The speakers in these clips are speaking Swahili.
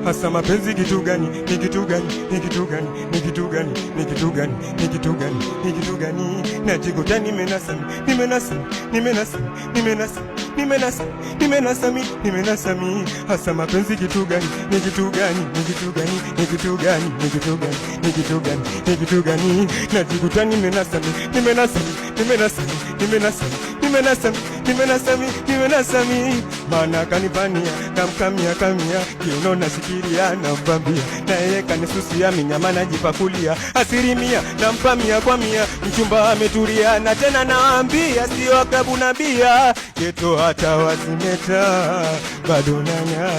hasa mapenzi kitu gani? Ni kitu gani? Ni kitu gani? Ni kitu gani? Ni kitu gani? Ni kitu gani? Ni kitu gani? Najikuta nimenasami, nimenasami, nimenasami, nimenasami, nimenasami, nimenasami, nimenasami, hasa mapenzi kitu gani? Ni kitu gani? Ni kitu gani? Ni kitu gani? Ni kitu gani? Ni kitu gani? Ni kitu gani? Najikuta nimenasami, nimenasami, nimenasami, nimenasami, nimenasami, nimenasami, nimenasami, maana kanipania kamkamia kamia kiuno nasikiria nampambia na yeye kanisusia minyama najipakulia asilimia nampamia kwa mia mchumba ametulia na tena naambia sio akabu na bia geto hata wazimeta bado nanya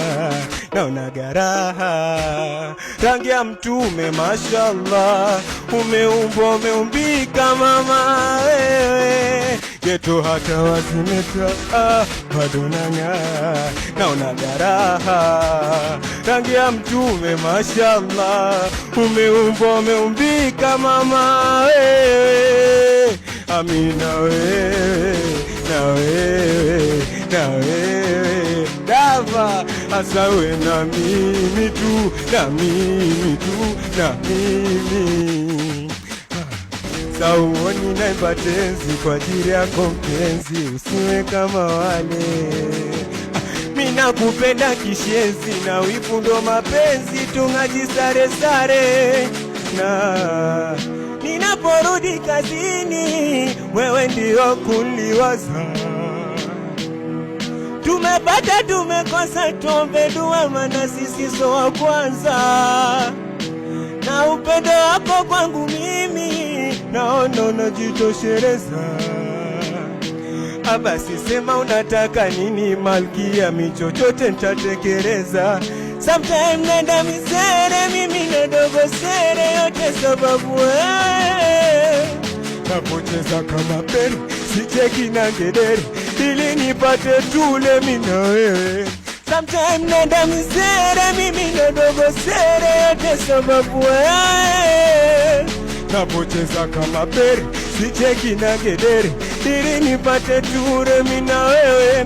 naona garaha rangi ya mtume mashallah umeumbwa umeumbika mama wewe geto hata wazimeta bado nanya naona garaha rangi ya mtume mashallah umeumbwa umeumbika mama wewe amina wewe na wewe na wewe dava asawe na mimi tu na mimi tu na mimi sauoni naimba tenzi kwa ajili yako mpenzi usiwe kama wale mina kupenda kishenzi na wivu ndo mapenzi tungajisare sare na ninaporudi kazini wewe ndio kuliwaza tumepata tumekosa tuombe dua maana sisi so wa kwanza na upendo wako kwangu mimi naona unajitosheleza basi sema unataka nini malkia michochote nitatekeleza sometime nenda misere mimi na dogo sere yote sababu wewe napocheza kama peri sicheki na ngedere ili nipate tule mimi na wewe sometime nenda misere mimi na dogo sere yote sababu wewe napocheza kama peri sicheki na ngedere ili nipate tule mimi na wewe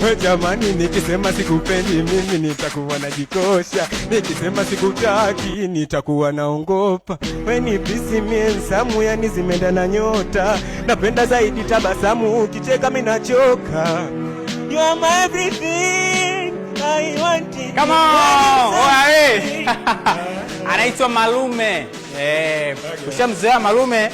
we jamani nikisema sikupendi mimi nitakuwa najikosha nikisema sikutaki nitakuwa naongopa we ni pisi miensamu yani zimeenda na nyota napenda zaidi tabasamu ukicheka mimi nachoka you are my everything I want it come on oae anaitwa Malume ushamzoea Malume